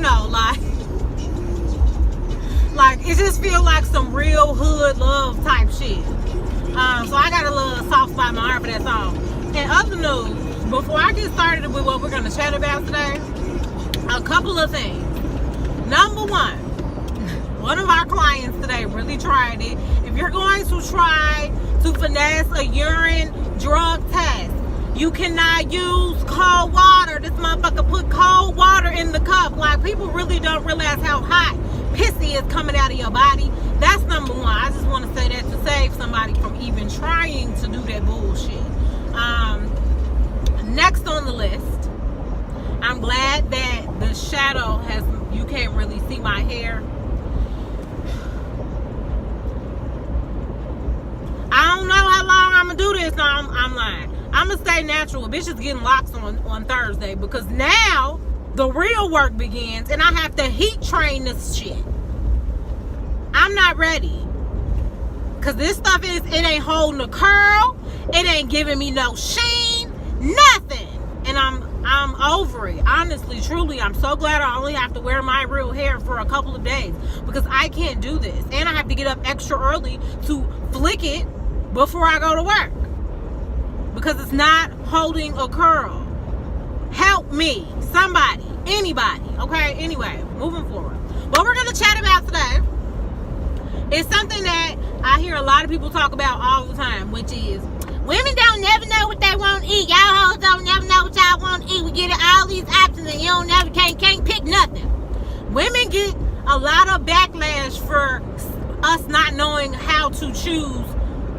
know, like it just feel like some real hood love type shit. So I got a little soft spot in my heart for that song. And other news, before I get started with what we're gonna chat about today, a couple of things. Number one of our clients today really tried it. If you're going to try to finesse a urine drug test, you cannot use cold water. This motherfucker put cold water in the cup. Like, people really don't realize how hot pissy is coming out of your body. That's number one. I just want to say that to save somebody from even trying to do that bullshit. Next on the list, I'm glad that the shadow has, you can't really see my hair. I don't know how long I'm gonna do this. No, I'm lying. I'm gonna stay natural. Bitch is getting locks on Thursday, because now the real work begins and I have to heat train this shit. I'm not ready, because this stuff it ain't holding a curl, it ain't giving me no sheen, nothing. And I'm over it. Honestly, truly, I'm so glad I only have to wear my real hair for a couple of days, because I can't do this. And I have to get up extra early to flick it before I go to work, because it's not holding a curl. Help me, somebody, anybody. Okay, anyway, moving forward. What we're gonna chat about today is something that I hear a lot of people talk about all the time, which is women don't never know what they want to eat. Y'all hoes don't never know what y'all want to eat. We get all these options and you don't never can't pick nothing. Women get a lot of backlash for us not knowing how to choose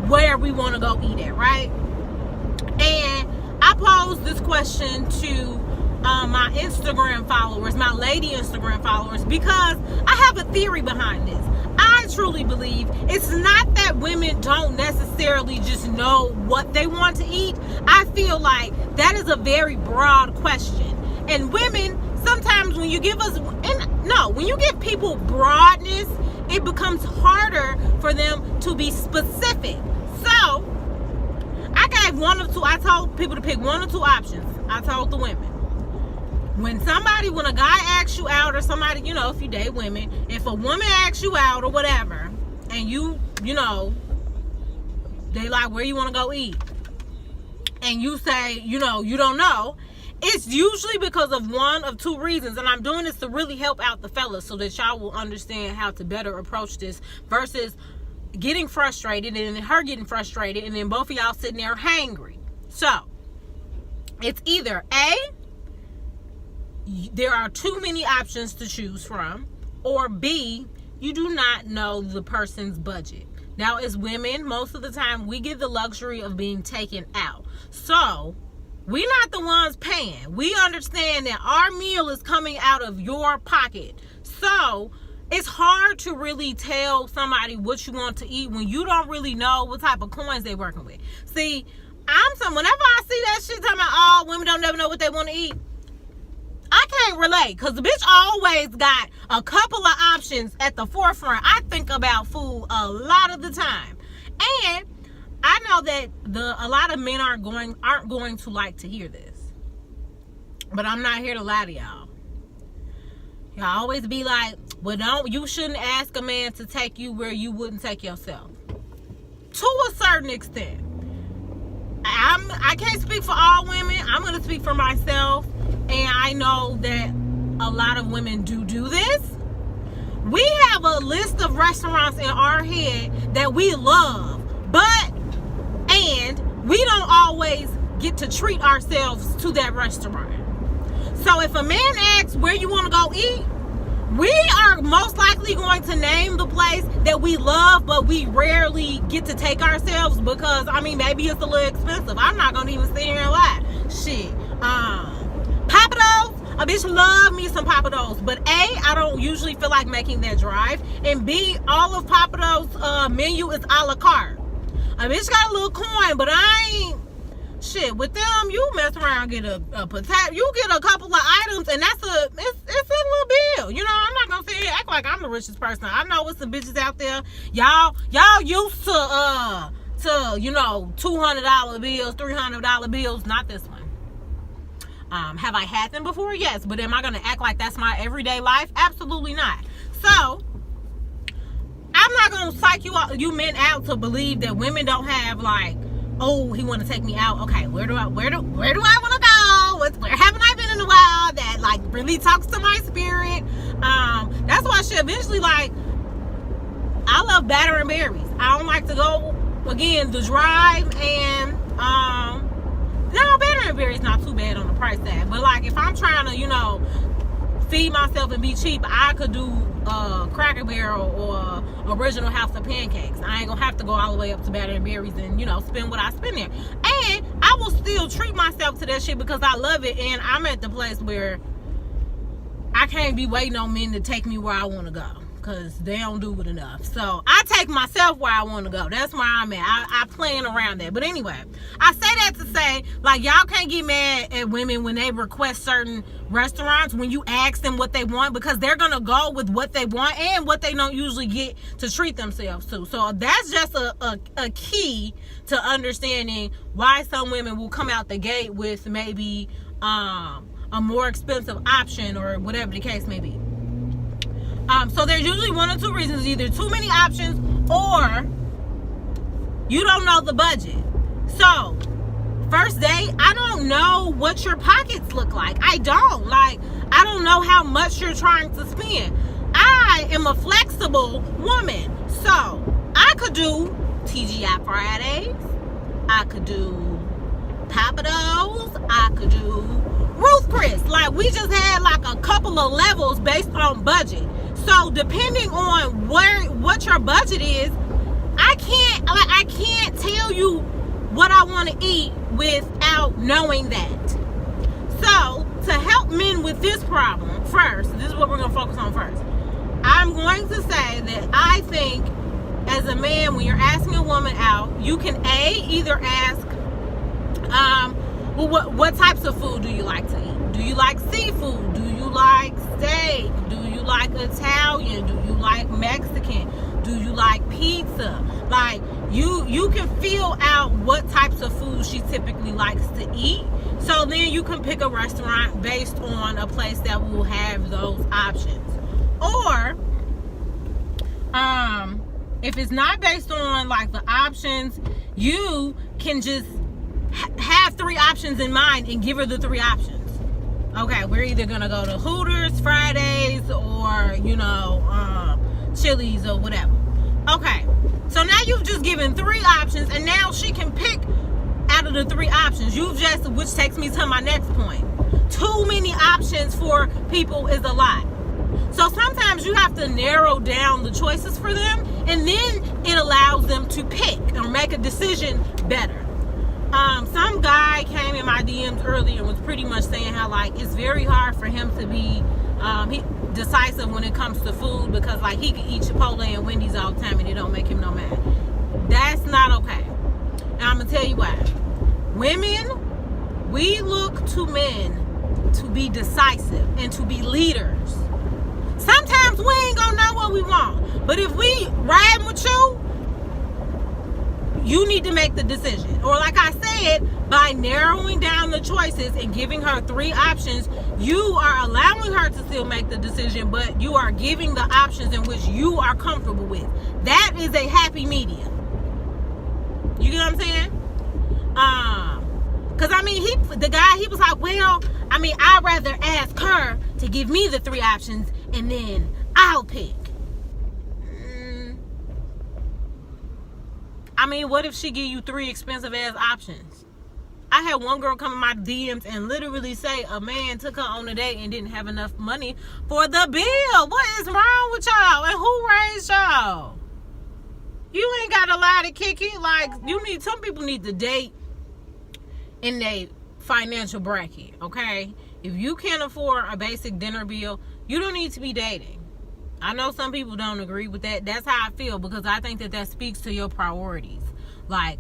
where we want to go eat at, right? And I posed this question to my Instagram followers, my lady Instagram followers, because I have a theory behind this. I truly believe it's not that women don't necessarily just know what they want to eat. I feel like that is a very broad question. And women, sometimes when you give people broadness, it becomes harder for them to be specific. So, I gave one or two, I told people to pick one or two options. I told the women. When a guy asks you out, or somebody, if you date women, if a woman asks you out or whatever, and you they like, where you want to go eat, and you say, you don't know, it's usually because of one of two reasons. And I'm doing this to really help out the fellas so that y'all will understand how to better approach this, versus getting frustrated and then her getting frustrated and then both of y'all sitting there hangry. So, it's either A, there are too many options to choose from, or B, you do not know the person's budget. Now, as women, most of the time we get the luxury of being taken out. So, we're not the ones paying. We understand that our meal is coming out of your pocket. So, it's hard to really tell somebody what you want to eat when you don't really know what type of coins they're working with. See, whenever I see that shit talking about, women don't never know what they want to eat, I can't relate, because the bitch always got a couple of options at the forefront. I think about food a lot of the time. And I know that a lot of men aren't going to like to hear this. But I'm not here to lie to y'all. Y'all always be like, well, you shouldn't ask a man to take you where you wouldn't take yourself. To a certain extent. I can't speak for all women. I'm going to speak for myself. And I know that a lot of women do this. We have a list of restaurants in our head that we love. And we don't always get to treat ourselves to that restaurant. So if a man asks where you want to go eat, we are most likely going to name the place that we love, but we rarely get to take ourselves because, maybe it's a little expensive. I'm not going to even sit here and lie. Shit. Papados, a bitch love me some Papados. But A, I don't usually feel like making that drive. And B, all of Papados' menu is a la carte. A bitch got a little coin, but I ain't... Shit, with them, you mess around, get a potato, you get a couple of items, and it's a little bill. I'm not gonna sit here act like I'm the richest person. I know with some bitches out there, y'all used to $200 bills, $300 bills. Not this one. Have I had them before? Yes. But am I going to act like that's my everyday life? Absolutely not. So I'm not going to psych you men out to believe that women don't have, like, oh, he want to take me out. Okay, where do I want to go? Where haven't I been in a while that, like, really talks to my spirit? That's why she eventually, like, I love battering berries. I don't like to go, again, the drive, and no, battering berries not too bad on the price tag. But, like, if I'm trying to, you know, feed myself and be cheap, I could do Cracker Barrel or Original House of Pancakes. I ain't gonna have to go all the way up to battering berries and, you know, spend what I spend there. And I will still treat myself to that shit because I love it, and I'm at the place where I can't be waiting on men to take me where I want to go, because they don't do it enough. So I take myself where I want to go. That's where I'm at. I plan around that. But anyway, I say that to say, like, y'all can't get mad at women when they request certain restaurants when you ask them what they want, because they're going to go with what they want and what they don't usually get to treat themselves to. So that's just a key to understanding why some women will come out the gate with maybe a more expensive option or whatever the case may be. So there's usually one or two reasons: either too many options or you don't know the budget. So first date, I don't know what your pockets look like. I don't know how much you're trying to spend. I am a flexible woman, so I could do TGI Fridays, I could do Papados, I could do Ruth Chris. Like, we just had like a couple of levels based on budget. So depending on what your budget is, I can't tell you what I want to eat without knowing that. So to help men with this problem, first, this is what we're going to focus on first. I'm going to say that I think as a man, when you're asking a woman out, you can either ask, well, what types of food do you like to eat? Do you like seafood? Do you like steak? Do you like Italian? Do you like Mexican? Do you like pizza? Like, you can feel out what types of food she typically likes to eat. So then you can pick a restaurant based on a place that will have those options. Or if it's not based on like the options, you can just have three options in mind and give her the three options. Okay, we're either gonna go to Hooters, Fridays, or, you know, Chili's or whatever. Okay, so now you've just given three options, and now she can pick out of the three options. Which takes me to my next point. Too many options for people is a lot. So sometimes you have to narrow down the choices for them, and then it allows them to pick or make a decision better. Some guy came in my DMs earlier and was pretty much saying how, like, it's very hard for him to be decisive when it comes to food, because, like, he can eat Chipotle and Wendy's all the time and it don't make him no mad. That's not okay. And I'm gonna tell you why. Women, we look to men to be decisive and to be leaders. Sometimes we ain't gonna know what we want, but if we riding with you, you need to make the decision. Or like I said, by narrowing down the choices and giving her three options, you are allowing her to still make the decision, but you are giving the options in which you are comfortable with. That is a happy medium. You get what I'm saying? Because I mean, the guy was like, well, I mean, I'd rather ask her to give me the three options and then I'll pick. I mean, what if she give you three expensive ass options? I had one girl come in my DMs and literally say a man took her on a date and didn't have enough money for the bill. What is wrong with y'all? And who raised y'all? You ain't got a lot to kick it. Like, some people need to date in their financial bracket, okay? If you can't afford a basic dinner bill, you don't need to be dating. I know some people don't agree with that. That's how I feel, because I think that speaks to your priorities. Like,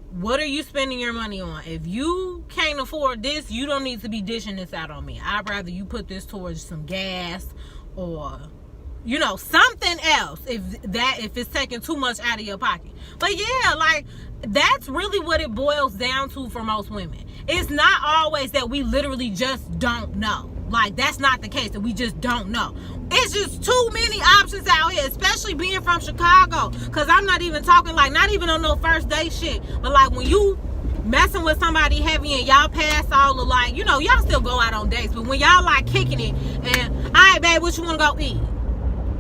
what are you spending your money on? If you can't afford this, you don't need to be dishing this out on me. I'd rather you put this towards some gas or, you know, something else if it's taking too much out of your pocket. But yeah, like, that's really what it boils down to for most women. it's not always that we literally just don't know. Like, that's not the case, that we just don't know. It's just too many options out here, especially being from Chicago. Because I'm not even talking, like, not even on no first date shit. But, like, when you messing with somebody heavy and y'all pass all the, like, you know, y'all still go out on dates. But when y'all, like, kicking it and, all right, babe, what you want to go eat?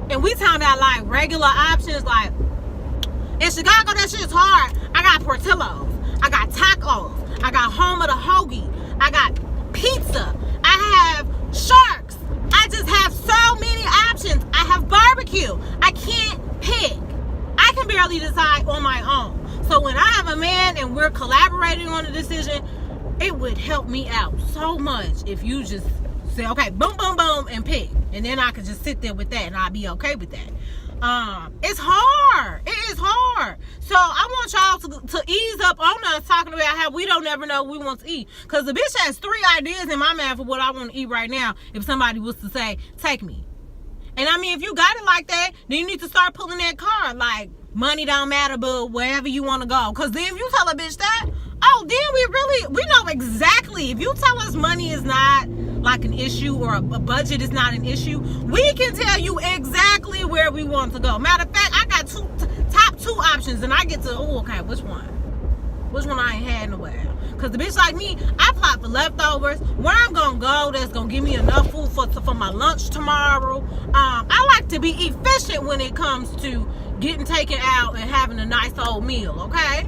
And we talking about, like, regular options. Like, in Chicago, that shit's hard. I got Portillo's. I got tacos. I got home of the hoagie. I got pizza. I have sharks. I just have so many options. I have barbecue. I can't pick. I can barely decide on my own. So when I have a man and we're collaborating on a decision, it would help me out so much if you just say, okay, boom, boom, boom, and pick. And then I could just sit there with that and I'll be okay with that. It's hard. It is hard. So I want y'all to ease up on us talking about how we don't ever know what we want to eat. Because the bitch has 3 ideas in my mind for what I want to eat right now if somebody was to say, take me. And I mean, if you got it like that, then you need to start pulling that card. Like, money don't matter, but wherever you want to go. Because then if you tell a bitch that, oh, then we know exactly. If you tell us money is not like an issue or a budget is not an issue, we can tell you exactly where we want to go. Matter of fact, I got top 2 options and I get to, oh, okay, which one? Which one I ain't had in a while? Because the bitch like me, I plot for leftovers. Where I'm going to go that's going to give me enough food for my lunch tomorrow. I like to be efficient when it comes to getting taken out and having a nice old meal, okay?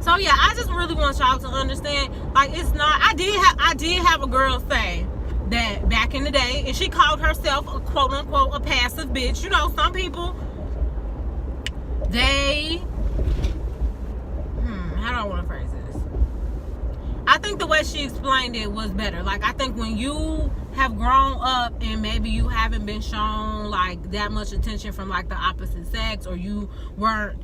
So yeah, I just really want y'all to understand, like, it's not, I did have a girl say that back in the day, and she called herself a quote unquote a passive bitch. You know, some people, they, how do I want to phrase this? I think the way she explained it was better. Like, I think when you have grown up and maybe you haven't been shown like that much attention from like the opposite sex, or you weren't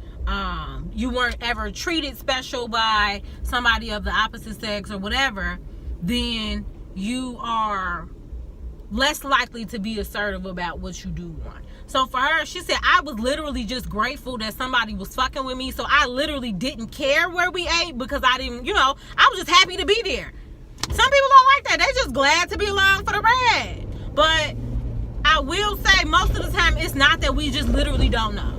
ever treated special by somebody of the opposite sex or whatever, then you are less likely to be assertive about what you do want. So for her, she said, I was literally just grateful that somebody was fucking with me. So I literally didn't care where we ate because I didn't, you know, I was just happy to be there. Some people don't like that. They just glad to be along for the ride. But I will say most of the time it's not that we just literally don't know.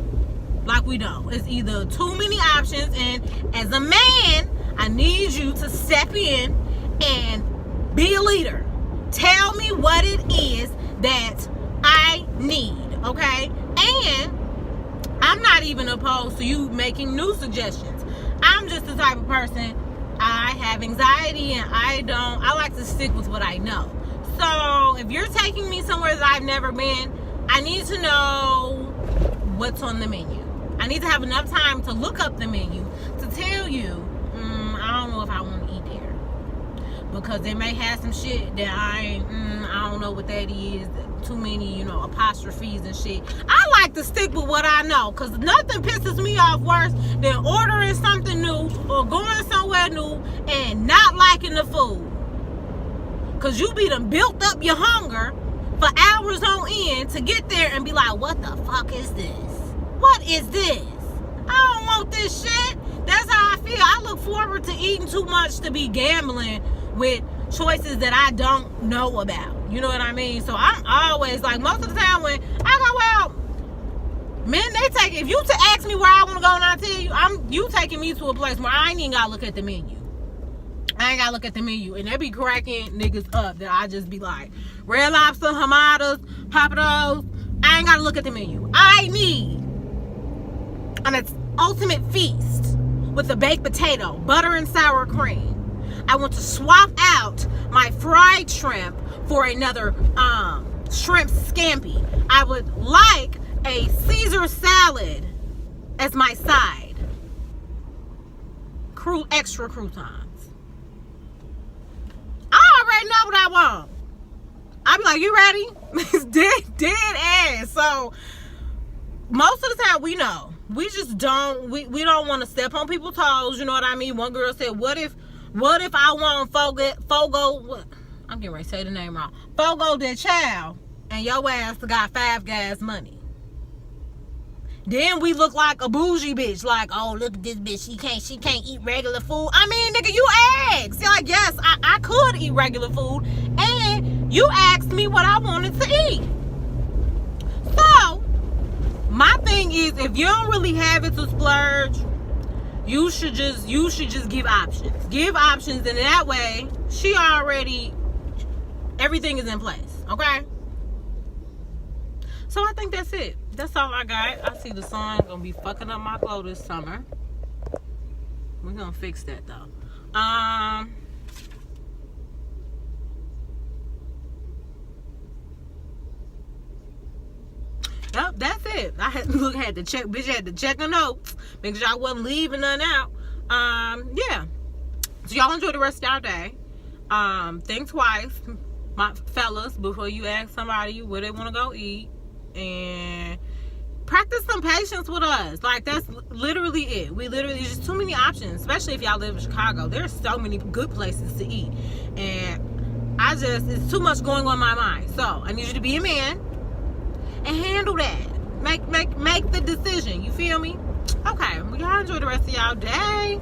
Like, we don't. It's either too many options, and as a man, I need you to step in and be a leader. Tell me what it is that I need, okay? And I'm not even opposed to you making new suggestions. I'm just the type of person, I have anxiety and I like to stick with what I know. So if you're taking me somewhere that I've never been, I need to know what's on the menu. I need to have enough time to look up the menu to tell you, I don't know if I want to eat there. Because they may have some shit that I don't know what that is. Too many, you know, apostrophes and shit. I like to stick with what I know, because nothing pisses me off worse than ordering something new or going somewhere new and not liking the food. Because you be done built up your hunger for hours on end to get there and be like, what the fuck is this? What is this? I don't want this shit. That's how I feel. I look forward to eating too much to be gambling with choices that I don't know about. You know what I mean? So I'm always like, most of the time when I go out, men, they take, if you to ask me where I want to go and I tell you, you taking me to a place where I ain't even got to look at the menu. I ain't got to look at the menu. And they be cracking niggas up that I just be like, Red Lobster, Hamadas, Papados. I ain't got to look at the menu. I need an ultimate feast with a baked potato, butter and sour cream. I want to swap out my fried shrimp for another shrimp scampi. I would like a Caesar salad as my side. Extra croutons. I already know what I want. I be like, you ready? It's dead ass. So most of the time we know. We just don't, we don't want to step on people's toes, you know what I mean? One girl said, what if I want Fogo, I'm getting ready to say the name wrong, Fogo de Chao, and your ass got Five Guys money? Then we look like a bougie bitch. Like, oh, look at this bitch. She can't eat regular food. I mean, nigga, you asked. You're like, yes, I could eat regular food. And you asked me what I wanted to eat. So, my thing is, if you don't really have it to splurge, you should just give options. Give options, and that way, everything is in place. Okay? So I think that's it. That's all I got. I see the sun gonna be fucking up my clothes this summer. We're gonna fix that though. Yep, that's it. I had to check. Bitch had to check her notes, make sure I wasn't leaving none out. Yeah. So y'all enjoy the rest of y'all day. Think twice, my fellas, before you ask somebody where they want to go eat. And practice some patience with us. Like, that's literally it. There's just too many options, especially if y'all live in Chicago. There's so many good places to eat, and it's too much going on in my mind. So I need you to be a man and handle that. Make the decision. You feel me? Okay, well, y'all enjoy the rest of y'all day.